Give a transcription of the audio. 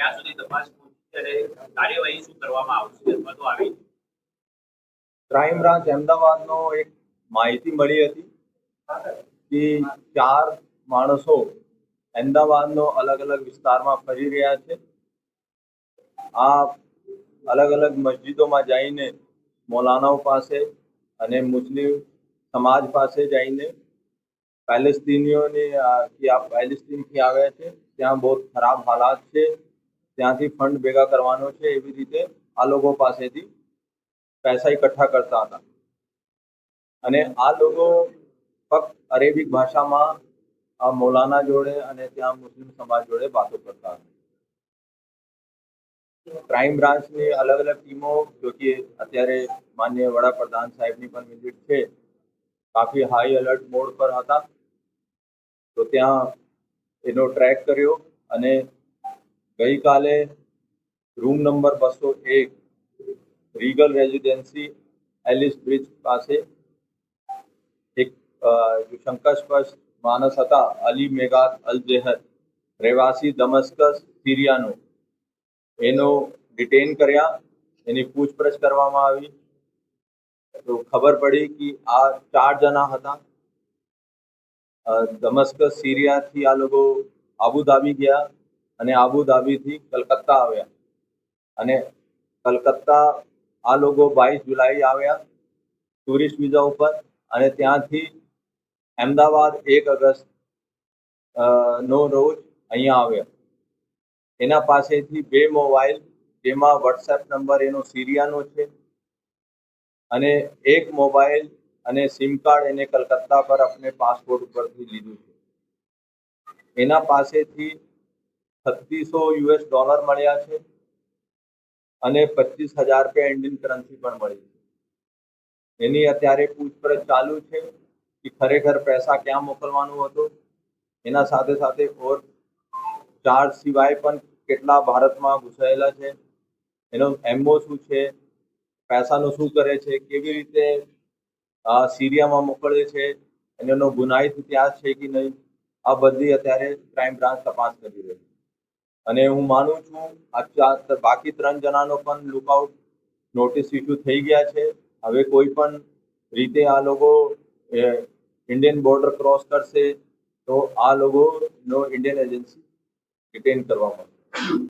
ક્યાં સુધી તપાસ પહોંચી અને કાર્યવાહી શું કરવામાં આવશે અથવા તો આવી? ક્રાઇમ બ્રાન્ચ અમદાવાદનો એક માહિતી મળી હતી કે 4 માણસો અમદાવાદનો અલગ અલગ વિસ્તારમાં ફરી રહ્યા છે. આ અલગ અલગ મસ્જિદોમાં જઈને મૌલાનાઓ પાસે અને મુસ્લિમ સમાજ પાસે જઈને પેલેસ્તીનીઓને કે આ પેલેસ્તીનથી આવ્યા છે, ત્યાં બહુ ખરાબ હાલાત છે, ત્યાંથી ફંડ ભેગા કરવાનો છે, એવી રીતે આ લોકો પાસેથી પૈસા એકઠા કરતા હતા. અને આ લોકો ફક્ત અરેબિક ભાષામાં આ મૌલાના જોડે અને ત્યાં મુસ્લિમ સમાજ જોડે વાતો કરતા હતા. ક્રાઇમ બ્રાન્ચની અલગ અલગ ટીમો, જો કે અત્યારે માનનીય વડાપ્રધાન સાહેબની પણ વિઝિટ છે, કાફી હાઈ એલર્ટ મોડ પર હતા, તો ત્યાં એનો ટ્રેક કર્યો અને ગઈકાલે room number 201 Regal Residency Ellis Bridge પાસે એક શંકાસ્પદ માણસ હતા, અલી મેગાત અલ જેહર, રહેવાસી દમસ્કસ, સિરિયાનો, એનો ડિટેન કર્યા, એની પૂછપરછ કરવામાં આવી તો ખબર પડી કે આ 4 જણા હતા. દમસ્કસ સિરિયાથી આ લોકો આબુધાબી ગયા અને આબુધાબીથી કલકત્તા આવ્યા અને કલકત્તા આ લોકો 22 જુલાઈ આવ્યા ટુરિસ્ટ વિઝા ઉપર અને ત્યાંથી અમદાવાદ 1 ઓગસ્ટ નો રોજ અહીંયા આવ્યા. એના પાસેથી 2 મોબાઈલ, જેમાં વોટ્સએપ નંબર એનો સિરિયાનો છે, અને 1 મોબાઈલ અને સિમ કાર્ડ એને કલકત્તા પર આપણે પાસપોર્ટ ઉપરથી લીધું છે. એના પાસેથી $3600 મળ્યા છે અને 25,000 રૂપિયા ઇન્ડિયન કરન્સી પણ મળી છે. એની અત્યારે પૂછપરછ ચાલુ છે કે ખરેખર પૈસા ક્યાં મોકલવાનું હતું. એના સાથે સાથે ઓર 4 સિવાય પણ કેટલા ભારતમાં ઘૂસાયેલા છે, એનો એમઓ શું છે, પૈસાનું શું કરે છે, કેવી રીતે સિરિયામાં મોકલે છે, એનો ગુનાહિત ઇતિહાસ છે કે નહીં, આ બધી અત્યારે ક્રાઇમ બ્રાન્ચ તપાસ કરી રહી છે. અને હું માનું છું આ બાકી 3 જણાનો પણ લુકઆઉટ નોટિસ ઇસ્યુ થઈ ગયા છે. હવે કોઈ પણ રીતે આ લોકો ઇન્ડિયન બોર્ડર ક્રોસ કરશે તો આ લોકોનો ઇન્ડિયન એજન્સી ડિટેન કરવામાં આવશે.